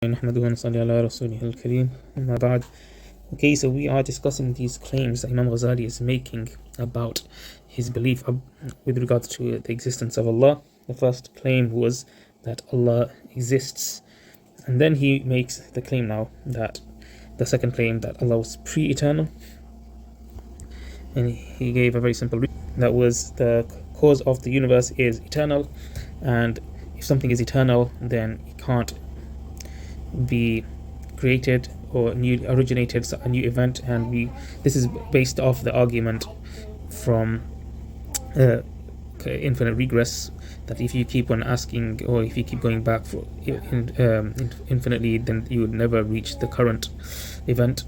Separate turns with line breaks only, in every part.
نحمده ونصلي على رسوله الكريم أما بعد. Okay, so we are discussing these claims that Imam Ghazali is making about his belief with regards to the existence of Allah. The first claim was that Allah exists, and then he makes the claim now that the second claim that Allah was pre-eternal, and he gave a very simple reason. That was the cause of the universe is eternal, and if something is eternal, then it can't be created or originated a new event. And this is based off the argument from infinite regress, that if you keep on asking or if you keep going back for infinitely, then you would never reach the current event.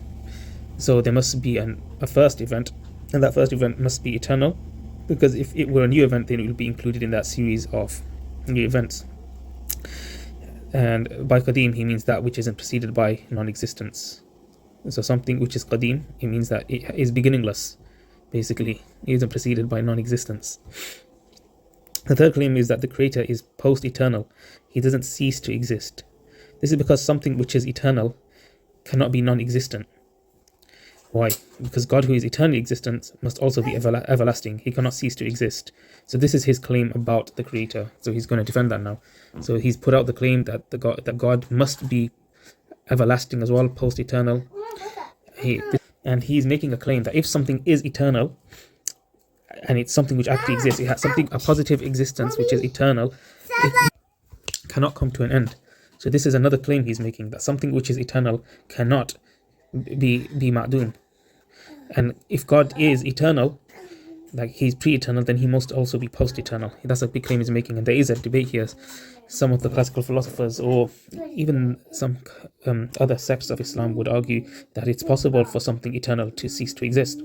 So there must be a first event, and that first event must be eternal, because if it were a new event, then it would be included in that series of new events. And by qadim, he means that which isn't preceded by non-existence. So something which is qadim, it means that it is beginningless. Basically, it isn't preceded by non-existence. The third claim is that the creator is post-eternal. He doesn't cease to exist. This is because something which is eternal cannot be non-existent. Why? Because God, who is eternally existent, must also be everlasting. He cannot cease to exist. So this is his claim about the creator. So he's going to defend that now. So he's put out the claim that God must be everlasting as well, post-eternal. And he's making a claim that if something is eternal, and it's something which actually exists, it has a positive existence which is eternal, it cannot come to an end. So this is another claim he's making, that something which is eternal cannot be ma'doom. And if God is eternal, like he's pre-eternal, then he must also be post-eternal. That's a big claim he's making, and there is a debate here. Some of the classical philosophers, or even some other sects of Islam, would argue that it's possible for something eternal to cease to exist.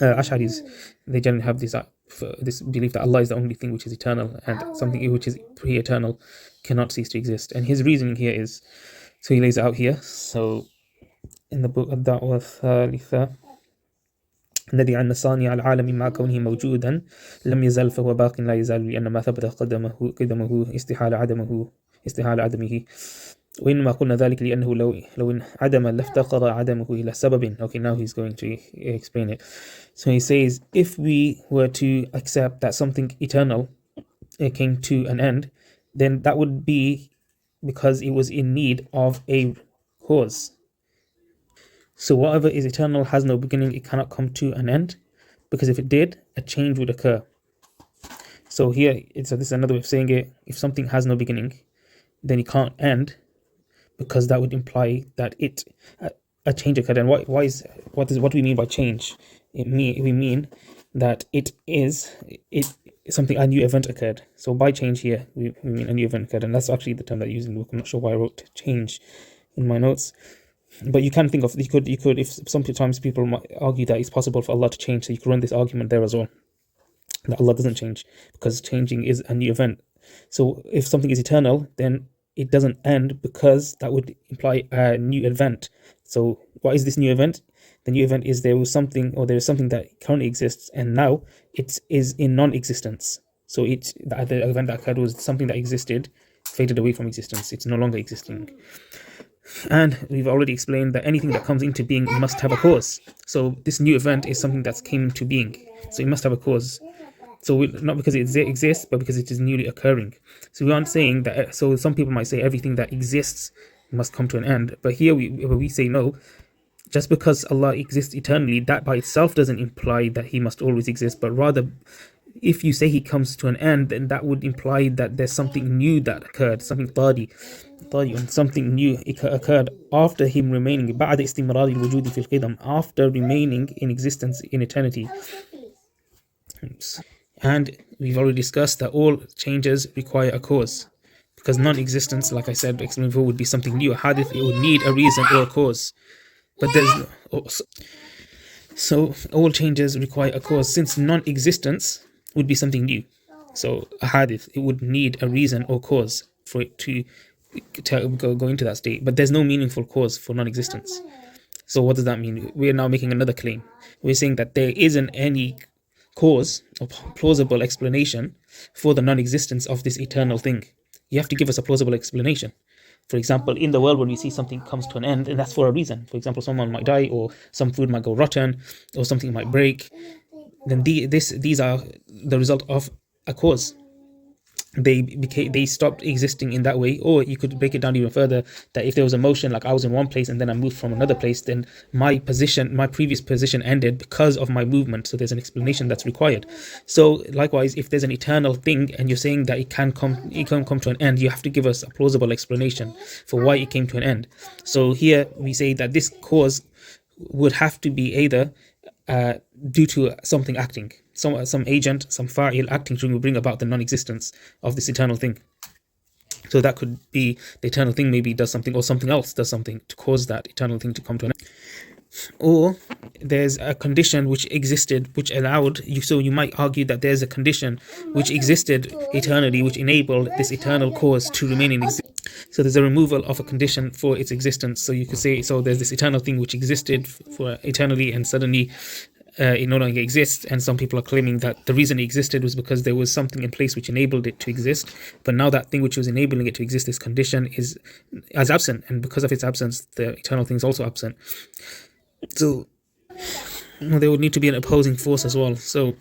Ash'aris, they generally have this belief that Allah is the only thing which is eternal, and something which is pre-eternal cannot cease to exist. And his reasoning here is, so he lays it out here. So in the book الدعوة الثالثة الذي عن صانع العالم مع كونه موجودا لم يزل فهو باق لا يزال لأن ما ثبت قدمه استحال عدمه وإنما قلنا ذلك لأنه لو انعدم لافتقر عدمه إلى سبب. Okay, now he's going to explain it. So he says, if we were to accept that something eternal came to an end, then that would be because it was in need of a cause. So whatever is eternal has no beginning, it cannot come to an end, because if it did, a change would occur. So here, this is another way of saying it. If something has no beginning, then it can't end, because that would imply that a change occurred. And what do we mean by change? We mean that a new event occurred. So by change here, we mean a new event occurred, and that's actually the term that I use in the book. I'm not sure why I wrote change in my notes. But you can think of, you could, if sometimes people might argue that it's possible for Allah to change, so you could run this argument there as well, that Allah doesn't change, because changing is a new event. So if something is eternal, then it doesn't end, because that would imply a new event. So what is this new event? The new event is there is something that currently exists, and now it is in non-existence. So the event that occurred was something that existed, faded away from existence. It's no longer existing. And we've already explained that anything that comes into being must have a cause. So this new event is something that's came into being. So it must have a cause. So not because it exists, but because it is newly occurring. So we aren't saying that. So some people might say everything that exists must come to an end. But here we say no. Just because Allah exists eternally, that by itself doesn't imply that he must always exist. But rather, if you say he comes to an end, then that would imply that there's something new that occurred, something something new occurred after him remaining, بعد استمرار الوجود في القدم, after remaining in existence in eternity. And we've already discussed that all changes require a cause, because non-existence, like I said, explained before, would be something new. A hadith, it would need a reason or a cause. But so all changes require a cause. Since non-existence would be something new, so a hadith, it would need a reason or cause for it to go into that state. But there's no meaningful cause for non-existence. So what does that mean? We're now making another claim. We're saying that there isn't any cause or plausible explanation for the non-existence of this eternal thing. You have to give us a plausible explanation. For example, in the world, when we see something comes to an end, and that's for a reason. For example, someone might die, or some food might go rotten, or something might break. Then these are the result of a cause. They stopped existing in that way. Or you could break it down even further, that if there was a motion, like I was in one place and then I moved from another place, then my previous position ended because of my movement. So there's an explanation that's required. So likewise, if there's an eternal thing and you're saying that it can come to an end, you have to give us a plausible explanation for why it came to an end. So here we say that this cause would have to be either due to something acting, some agent, some fa'il acting to bring about the non-existence of this eternal thing. So that could be the eternal thing maybe does something, or something else does something to cause that eternal thing to come to an end. Or there's a condition which existed, which allowed you. So you might argue that there's a condition which existed eternally, which enabled this eternal cause to remain in existence. So there's a removal of a condition for its existence. So you could say, so there's this eternal thing which existed for eternally, and suddenly it no longer exists. And some people are claiming that the reason it existed was because there was something in place which enabled it to exist. But now that thing which was enabling it to exist, this condition, is absent, and because of its absence, the eternal thing is also absent. So there would need to be an opposing force as well. So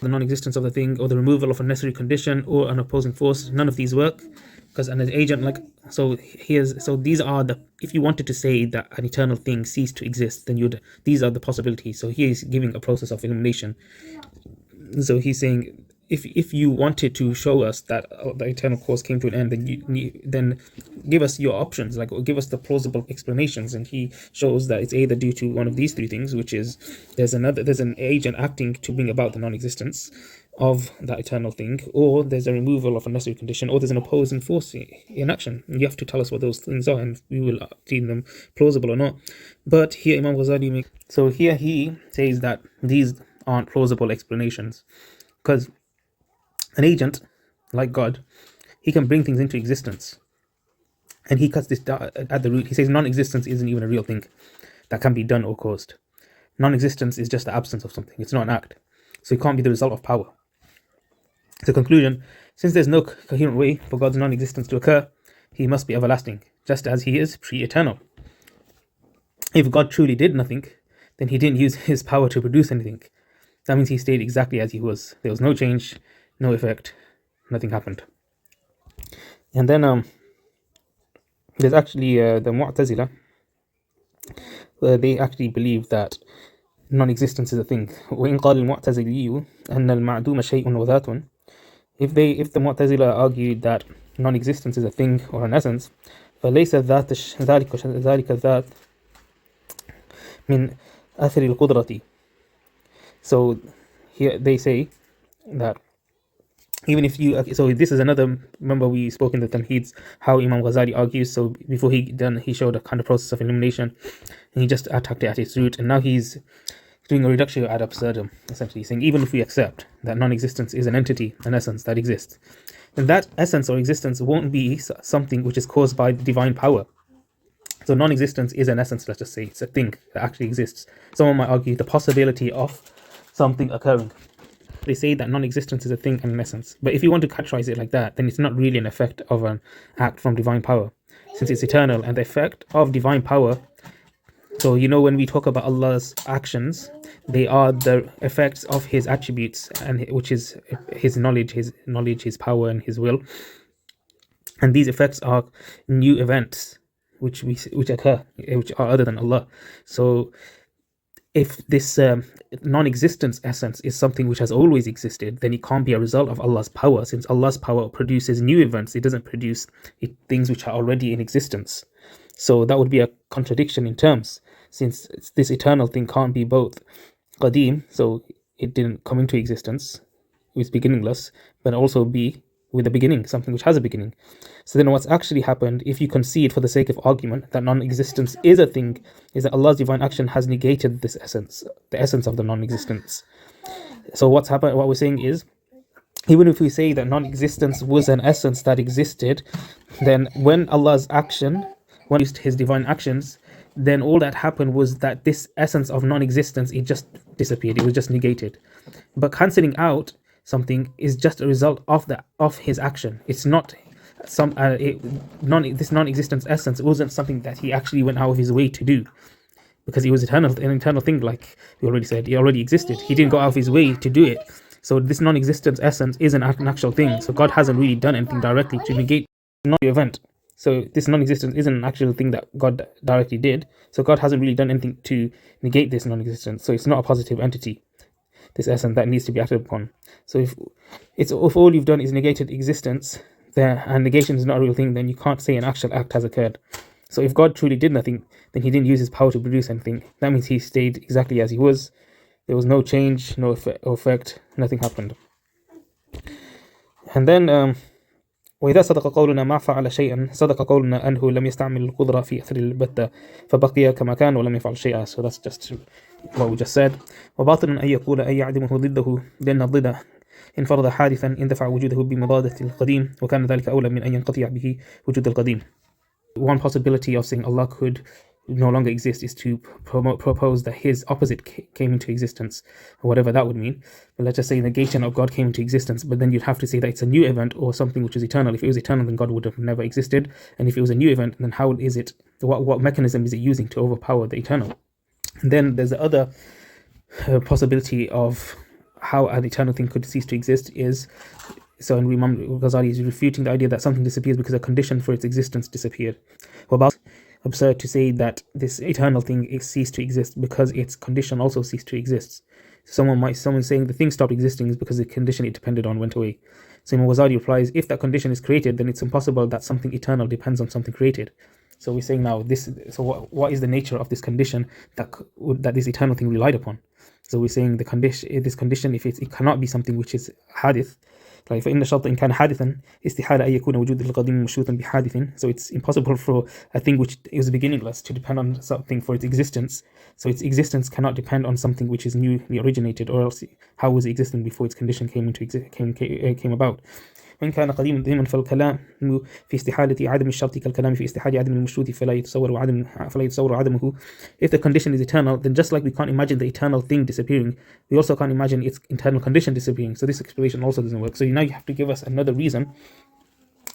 the non-existence of the thing, or the removal of a necessary condition, or an opposing force, none of these work, because an agent, like, so these are the, if you wanted to say that an eternal thing ceased to exist, then these are the possibilities. So he is giving a process of elimination. So he's saying, if you wanted to show us that the eternal cause came to an end, then give us your options, like give us the plausible explanations. And he shows that it's either due to one of these three things, which is there's an agent acting to bring about the non-existence of that eternal thing, or there's a removal of a necessary condition, or there's an opposing force in action. And you have to tell us what those things are, and we will deem them plausible or not. But here Imam Ghazali he says that these aren't plausible explanations, because an agent, like God, he can bring things into existence. And he cuts this down at the root. He says non-existence isn't even a real thing that can be done or caused. Non-existence is just the absence of something. It's not an act. So it can't be the result of power. The conclusion, since there's no coherent way for God's non-existence to occur, he must be everlasting, just as he is pre-eternal. If God truly did nothing, then he didn't use his power to produce anything. That means he stayed exactly as he was. There was no change, no effect, nothing happened. And then there's actually the Mu'tazila, where they actually believe that non-existence is a thing. وإن قال المعتزلي أن المعدوم شيء وذات. If the Mu'tazila argued that non-existence is a thing or an essence, فليس ذلك الذات من أثر القدرة. So here they say that even if you, so this is another, remember we spoke in the Tamheeds how Imam Ghazali argues. So before he showed a kind of process of elimination, and he just attacked it at its root, and now he's doing a reductio ad absurdum, essentially saying even if we accept that non-existence is an entity, an essence that exists, then that essence or existence won't be something which is caused by divine power. So non-existence is an essence, let's just say, it's a thing that actually exists. Someone might argue the possibility of something occurring. They say that non-existence is a thing and an essence. But if you want to categorize it like that, then it's not really an effect of an act from divine power, since it's eternal. And the effect of divine power, so when we talk about Allah's actions, they are the effects of his attributes, and which is his knowledge, his power, and his will. And these effects are new events which occur, which are other than Allah. So if this non-existence essence is something which has always existed, then it can't be a result of Allah's power, since Allah's power produces new events. It doesn't produce things which are already in existence. So that would be a contradiction in terms, since this eternal thing can't be both qadim, so it didn't come into existence, it's beginningless, but also be with a beginning, something which has a beginning. So then what's actually happened, if you concede for the sake of argument that non-existence is a thing, is that Allah's divine action has negated this essence, the essence of the non-existence. So what's happened, what we're saying is, even if we say that non-existence was an essence that existed, then when Allah's action, when he used his divine actions, then all that happened was that this essence of non-existence, it just disappeared, it was just negated. But cancelling out something is just a result of his action. It's not this non-existence essence, it wasn't something that he actually went out of his way to do, because it was an eternal thing, like we already said. It already existed. He didn't go out of his way to do it. So this non-existence essence is an actual thing. So God hasn't really done anything directly to negate the event. So this non-existence isn't an actual thing that God directly did. So God hasn't really done anything to negate this non-existence. So it's not a positive entity, this essence that needs to be acted upon. So if all you've done is negated existence, and negation is not a real thing, then you can't say an actual act has occurred. So if God truly did nothing, then he didn't use his power to produce anything. That means he stayed exactly as he was. There was no change, no effect, nothing happened. And then وإذا صدق قولنا ما فعل شيئا صدق قولنا أنه لم يستعمل القدرة في أثر البتة فبقي كما كان ولم يفعل شيئا. So that's just what we just said. وباطل أن يقول أن يعدمه ضده لأن الضد إن فرض حادثا اندفع وجوده بمضادة القديم وكان ذلك أولى من أن ينقطع به وجود القديم. One possibility of saying Allah could no longer exist is to propose that his opposite came into existence, or whatever that would mean. But let's just say negation of God came into existence, but then you'd have to say that it's a new event or something which is eternal. If it was eternal, then God would have never existed. And if it was a new event, then how is it, what mechanism is it using to overpower the eternal? And then there's the other possibility of how an eternal thing could cease to exist is, so in Imam Ghazali is refuting the idea that something disappears because a condition for its existence disappeared. Well, absurd to say that this eternal thing ceased to exist because its condition also ceased to exist. Someone saying the thing stopped existing is because the condition it depended on went away. So Imam Ghazali replies, if that condition is created, then it's impossible that something eternal depends on something created. So we're saying now this. So what is the nature of this condition that this eternal thing relied upon? So we're saying this condition, if it cannot be something which is hadith, like فإن الشرط إن كان حادثا استحال أن يكون وجود القديم مشروطا بحادث. So it's impossible for a thing which is beginningless to depend on something for its existence. So its existence cannot depend on something which is newly originated, or else how was it existing before its condition came about? وإن كان قديما دائما فالكلام في استحالة عدم الشرط كالكلام في استحالة عدم المشروط فلا يتصور عدمه. If the condition is eternal, then just like we can't imagine the eternal thing disappearing, we also can't imagine its internal condition disappearing. So this explanation also doesn't work. So now you have to give us another reason.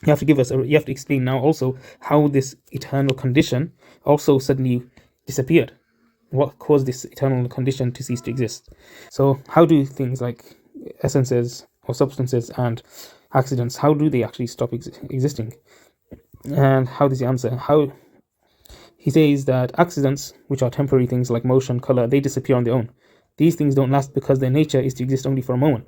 You have to explain now also how this eternal condition also suddenly disappeared. What caused this eternal condition to cease to exist? So how do things like essences or substances and accidents, how do they actually stop existing? And how does he answer? How he says that accidents, which are temporary things like motion, color, they disappear on their own. These things don't last because their nature is to exist only for a moment.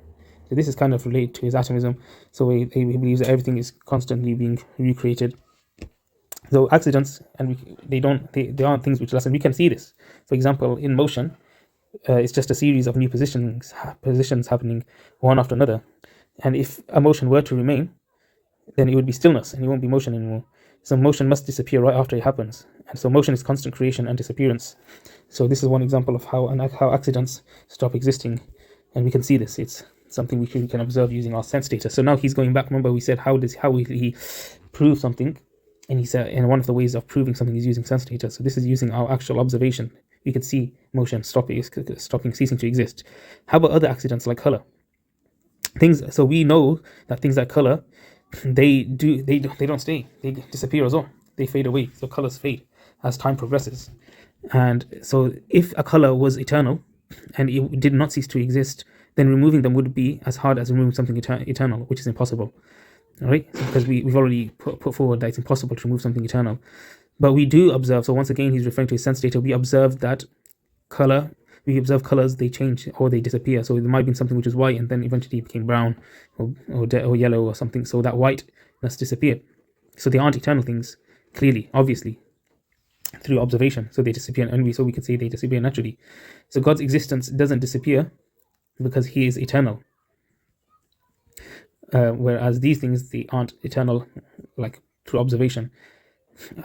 So this is kind of related to his atomism. So he believes that everything is constantly being recreated. So accidents, and they aren't things which last, and we can see this. For example, in motion, it's just a series of new positions happening one after another. And if a motion were to remain, then it would be stillness and it won't be motion anymore. So motion must disappear right after it happens. And so motion is constant creation and disappearance. So this is one example of how accidents stop existing. And we can see this. It's something we can observe using our sense data. So now he's going back. Remember we said how will he prove something? And he said, and one of the ways of proving something is using sense data. So this is using our actual observation. We can see motion ceasing to exist. How about other accidents like color? So we know that things like color, they don't stay. They disappear as well. They fade away. So colors fade as time progresses. And so if a color was eternal and it did not cease to exist, then removing them would be as hard as removing something eternal, which is impossible. All right? So because we've already put forward that it's impossible to remove something eternal. But we do observe, so once again he's referring to his sense data, we observe that we observe colors, they change or they disappear. So there might have been something which was white and then eventually became brown or yellow or something. So that whiteness disappeared. So they aren't eternal things, clearly, obviously, through observation. So they disappear, and we could say they disappear naturally. So God's existence doesn't disappear because he is eternal. Whereas these things, they aren't eternal, like through observation.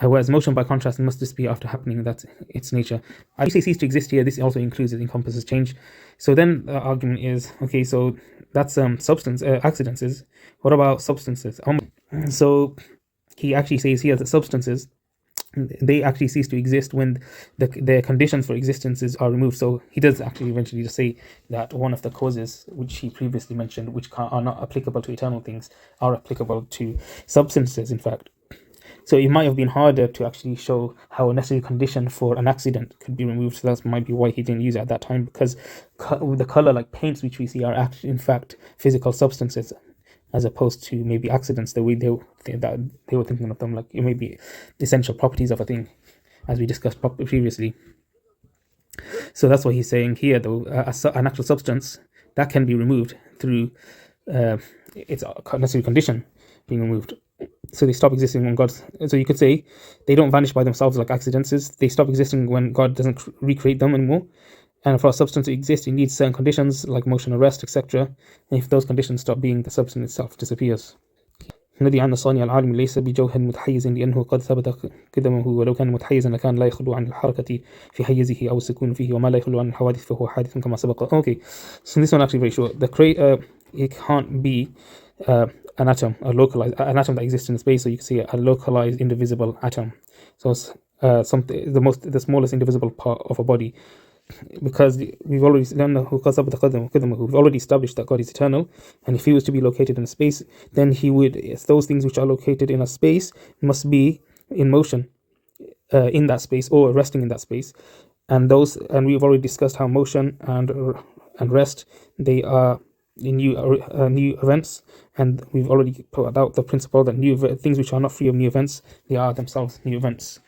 Whereas motion, by contrast, must disappear after happening. That's its nature. I say cease to exist here. This also encompasses change. So then the argument is, okay, so that's accidents. What about substances? So he actually says here that substances they actually cease to exist when the conditions for existences are removed. So he does actually eventually just say that one of the causes which he previously mentioned, which are not applicable to eternal things, are applicable to substances, in fact. So it might have been harder to actually show how a necessary condition for an accident could be removed. So that might be why he didn't use it at that time, because the color, like paints, which we see, are actually, in fact, physical substances, as opposed to maybe accidents, the way they were thinking of them, like it may be essential properties of a thing, as we discussed previously. So that's what he's saying here, though. An actual substance that can be removed through its necessary condition being removed. So they stop existing when God. So you could say they don't vanish by themselves like accidents. They stop existing when God doesn't recreate them anymore. And for a substance to exist, it needs certain conditions like motion, arrest, etc. And if those conditions stop being, the substance itself disappears. الذي عن صانع العالم ليس بجوهر متحيز لأنه قد ثبت قدمه ولو كان متحيزا لكان لا يخلو عن الحركة في حيزه أو السكون فيه وما لا يخلو عن الحوادث فهو حادث كما سبق. Okay, so this one actually very short. It can't be an atom, an atom that exists in space. So you can see a localized indivisible atom. So it's the smallest indivisible part of a body. Because we've already established that God is eternal, and if he was to be located in a space, then those things which are located in a space must be in motion in that space or resting in that space, and we've already discussed how motion and rest, they are new events, and we've already put out the principle that things which are not free of new events, they are themselves new events.